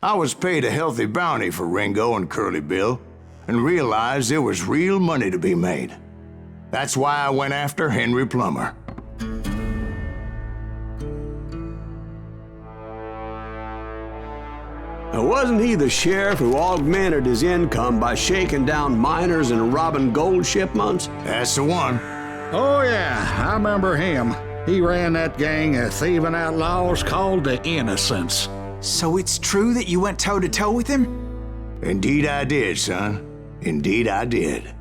I was paid a healthy bounty for Ringo and Curly Bill, and realized there was real money to be made. That's why I went after Henry Plummer. Now, wasn't he the sheriff who augmented his income by shaking down miners and robbing gold shipments? That's the one. Oh yeah, I remember him. He ran that gang of thieving outlaws called the Innocents. So it's true that you went toe-to-toe with him? Indeed I did, son. Indeed I did.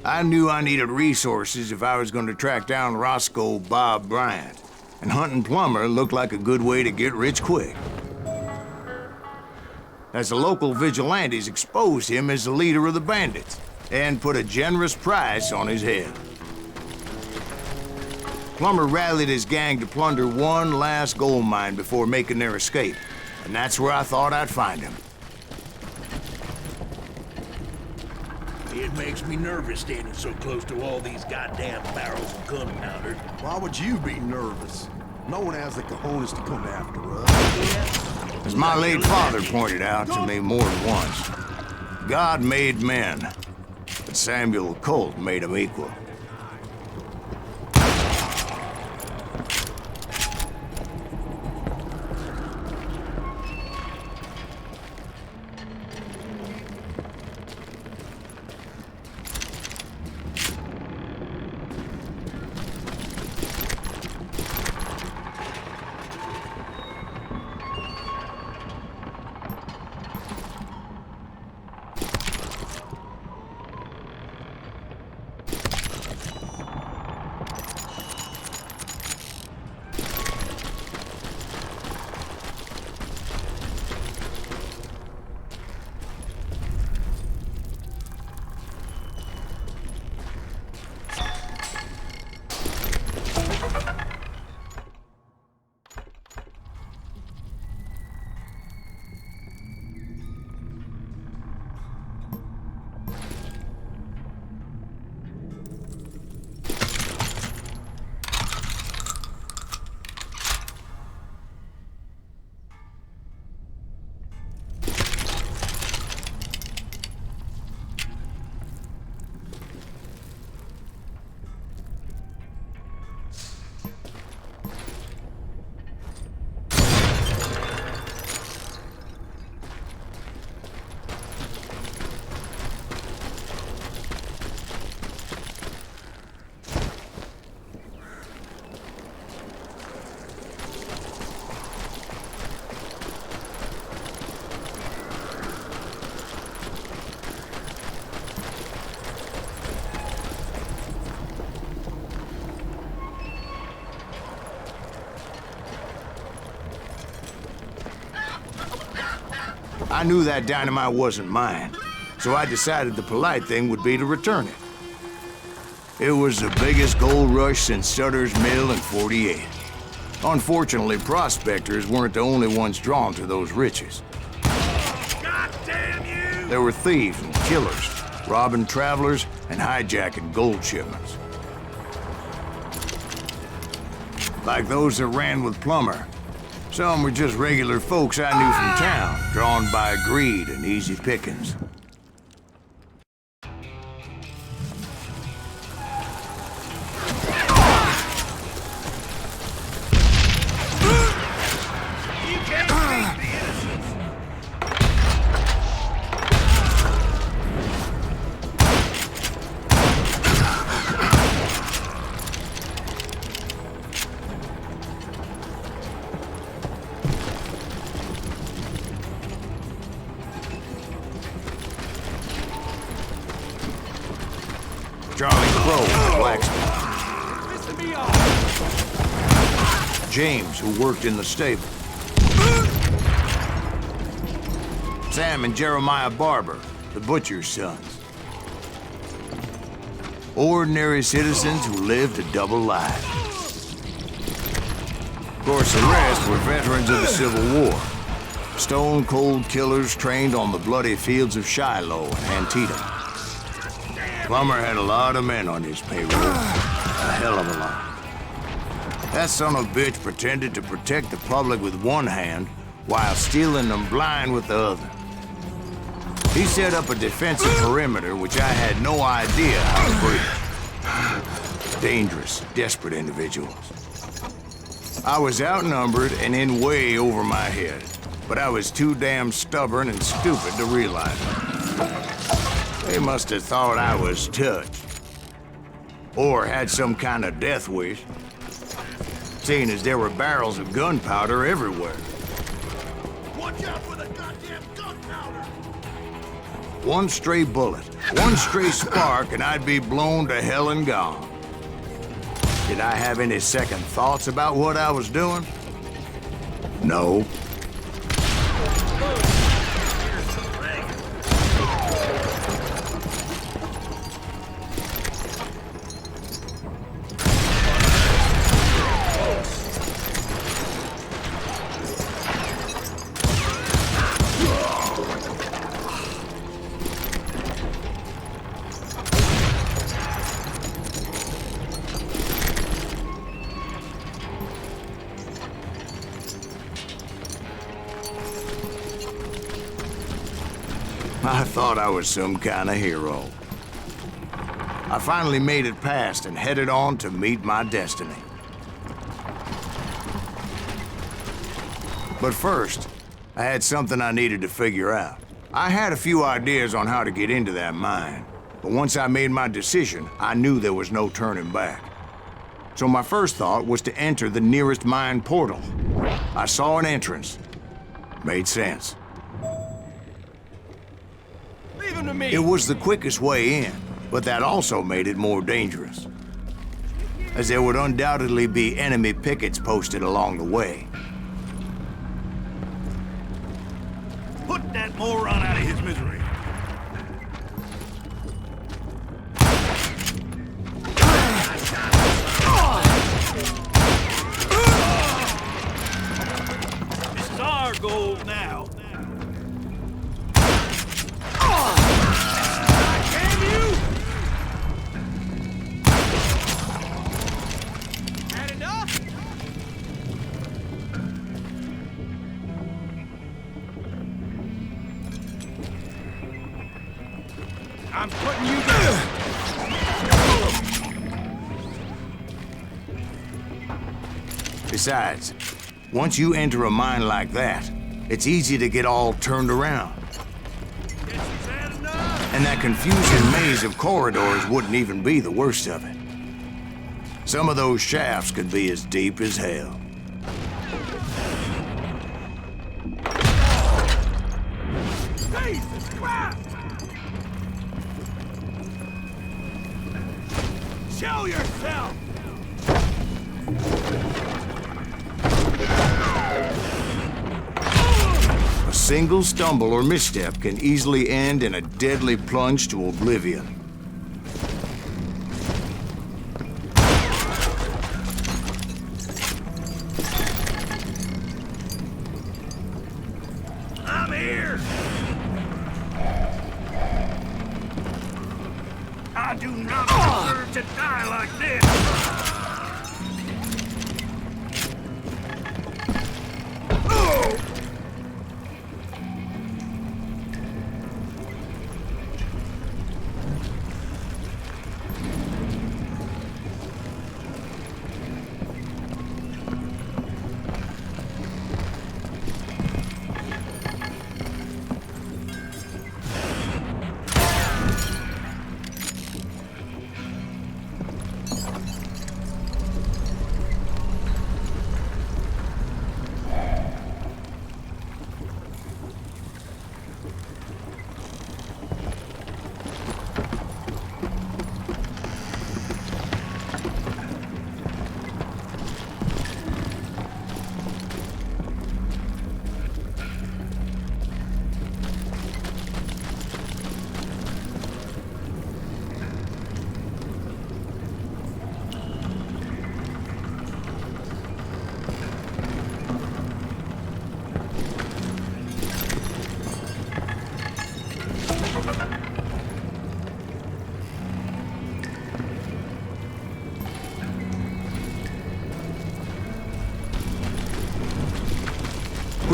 I knew I needed resources if I was going to track down Roscoe Bob Bryant, and hunting Plummer looked like a good way to get rich quick. As the local vigilantes exposed him as the leader of the bandits, and put a generous price on his head. Plummer rallied his gang to plunder one last gold mine before making their escape, and that's where I thought I'd find him. It makes me nervous standing so close to all these goddamn barrels of gunpowder. Why would you be nervous? No one has the cojones to come after us. As my late father pointed out to me more than once, God made men, but Samuel Colt made them equal. I knew that dynamite wasn't mine, so I decided the polite thing would be to return it. It was the biggest gold rush since Sutter's Mill in '48. Unfortunately, prospectors weren't the only ones drawn to those riches. God damn you! There were thieves and killers, robbing travelers and hijacking gold shipments. Like those that ran with Plummer. Some were just regular folks I knew from town, drawn by greed and easy pickings. Charlie Crow, blacksmith. James, who worked in the stable. Sam and Jeremiah Barber, the butcher's sons. Ordinary citizens who lived a double life. Of course, the rest were veterans of the Civil War. Stone-cold killers trained on the bloody fields of Shiloh and Antietam. Plummer had a lot of men on his payroll. A hell of a lot. That son of a bitch pretended to protect the public with one hand while stealing them blind with the other. He set up a defensive perimeter which I had no idea how to break. Dangerous, desperate individuals. I was outnumbered and in way over my head, but I was too damn stubborn and stupid to realize it. They must have thought I was touched. Or had some kind of death wish, seeing as there were barrels of gunpowder everywhere. Watch out for the goddamn gunpowder! One stray bullet, one stray spark, and I'd be blown to hell and gone. Did I have any second thoughts about what I was doing? No. I thought I was some kind of hero. I finally made it past and headed on to meet my destiny. But first, I had something I needed to figure out. I had a few ideas on how to get into that mine, but once I made my decision, I knew there was no turning back. So my first thought was to enter the nearest mine portal. I saw an entrance. Made sense. It was the quickest way in, but that also made it more dangerous, as there would undoubtedly be enemy pickets posted along the way. Put that moron out of his misery. This is our goal now. I'm putting you down. Besides, once you enter a mine like that, it's easy to get all turned around. And that confusing maze of corridors wouldn't even be the worst of it. Some of those shafts could be as deep as hell. Jesus Christ! Show yourself! A single stumble or misstep can easily end in a deadly plunge to oblivion. I'm here! I do not deserve to die like this!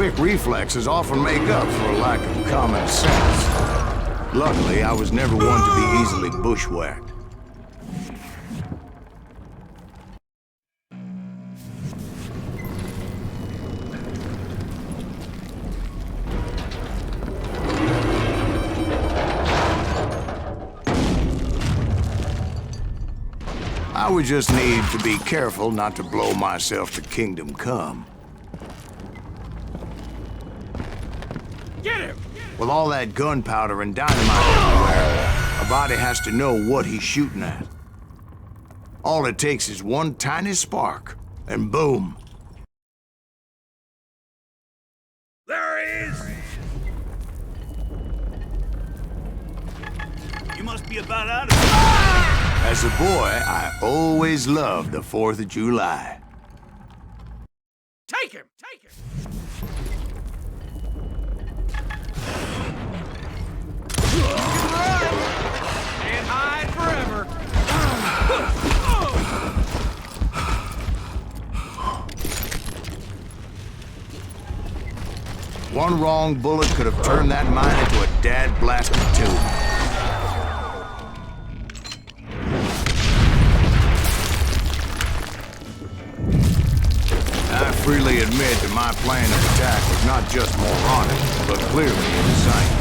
quick reflexes often make up for a lack of common sense. Luckily, I was never one to be easily bushwhacked. I would just need to be careful not to blow myself to kingdom come. Get him! With all that gunpowder and dynamite everywhere, a body has to know what he's shooting at. All it takes is one tiny spark, and boom. There he is! You must be about out of here. As a boy, I always loved the 4th of July. Take him! Take him! Can't hide forever. One wrong bullet could have turned that mine into a dad-blasted tomb. I freely admit that my plan of attack was not just moronic, but clearly insane.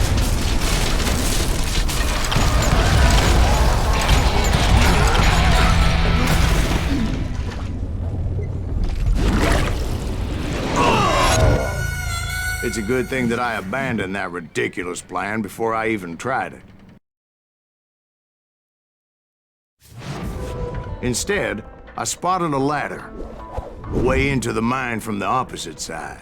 It's a good thing that I abandoned that ridiculous plan before I even tried it. Instead, I spotted a ladder, a way into the mine from the opposite side.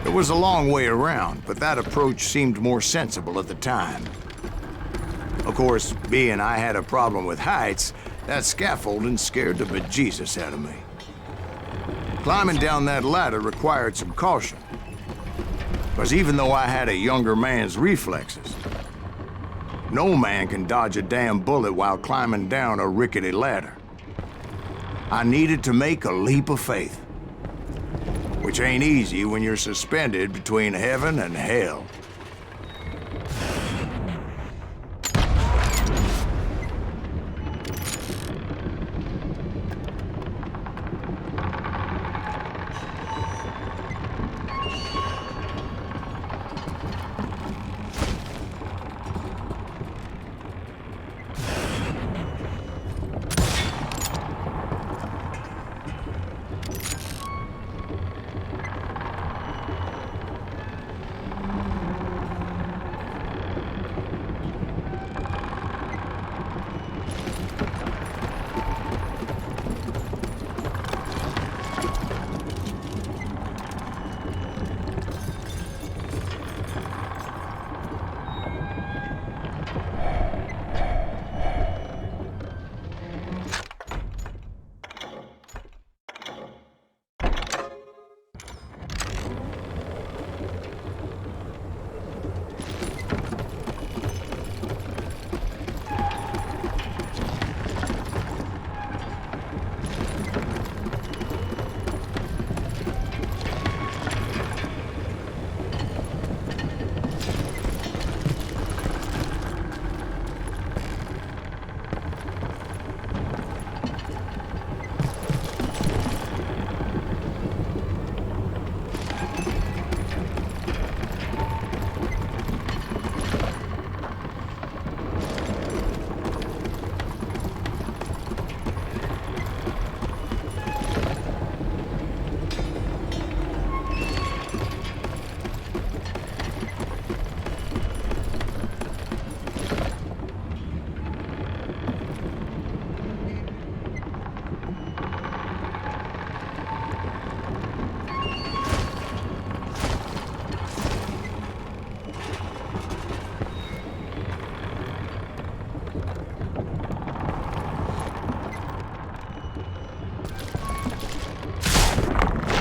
It was a long way around, but that approach seemed more sensible at the time. Of course, being I had a problem with heights, that scaffolding scared the bejesus out of me. Climbing down that ladder required some caution, because even though I had a younger man's reflexes, no man can dodge a damn bullet while climbing down a rickety ladder. I needed to make a leap of faith, which ain't easy when you're suspended between heaven and hell.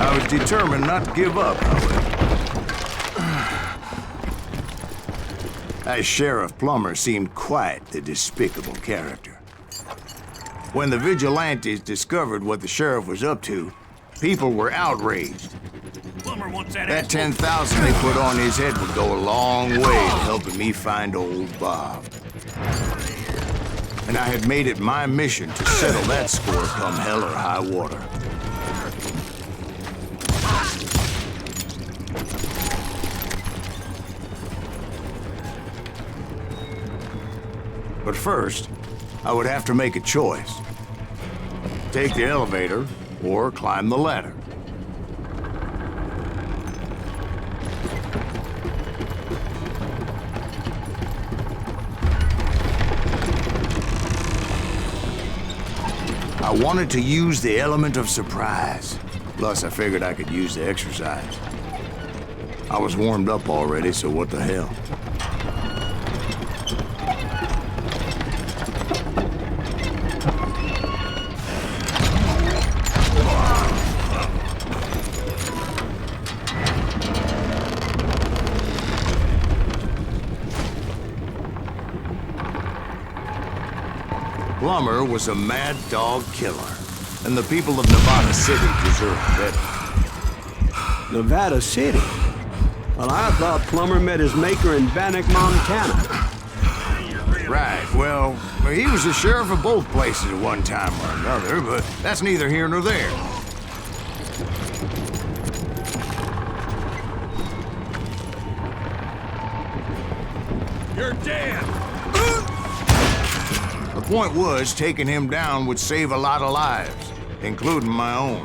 I was determined not to give up, however. That Sheriff Plummer seemed quite the despicable character. When the vigilantes discovered what the sheriff was up to, people were outraged. Plumber wants that That 10,000 they put on his head would go a long way to helping me find old Bob. And I had made it my mission to settle that score come hell or high water. But first, I would have to make a choice. Take the elevator or climb the ladder. I wanted to use the element of surprise. Plus, I figured I could use the exercise. I was warmed up already, so what the hell? Plumber was a mad dog killer, and the people of Nevada City deserved better. Nevada City? Well, I thought Plumber met his maker in Bannock, Montana. Right, well, he was the sheriff of both places at one time or another, but that's neither here nor there. You're dead! The point was, taking him down would save a lot of lives, including my own.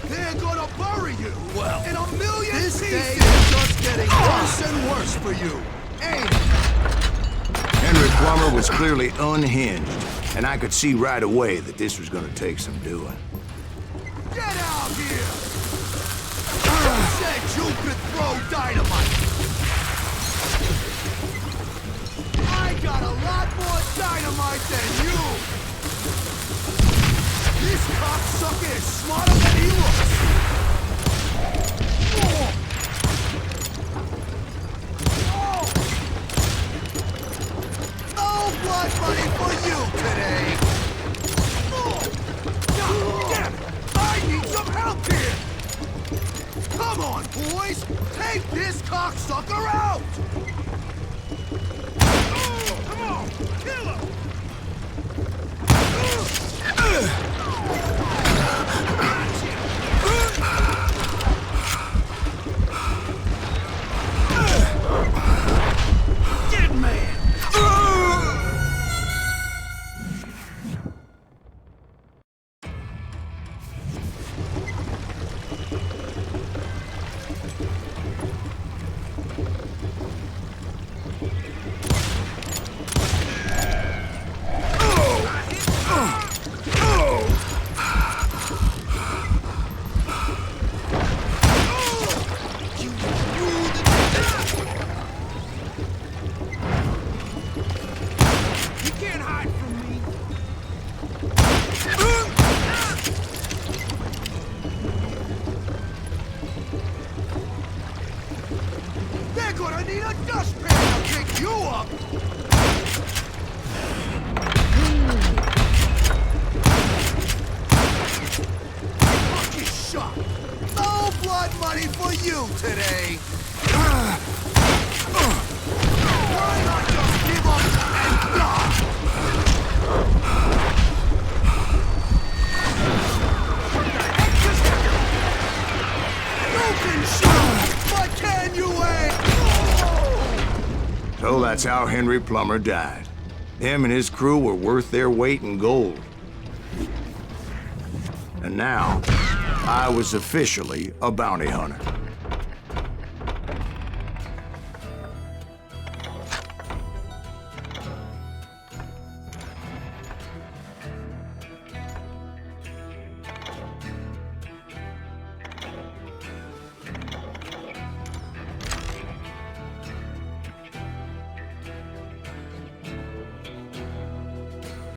They're gonna bury you! Well, in a million this pieces! day It's just getting worse and worse for you, ain't it? Henry Plummer was clearly unhinged, and I could see right away that this was gonna take some doing. Get out here! Who said you could throw dynamite? I got a lot more dynamite than you! This cocksucker is smarter than he looks! No blood money for you today! Damn it! I need some help here! Come on, boys! Take this cocksucker out! Come on! Kill him! Dead man! That's how Henry Plummer died. Him and his crew were worth their weight in gold. And now, I was officially a bounty hunter.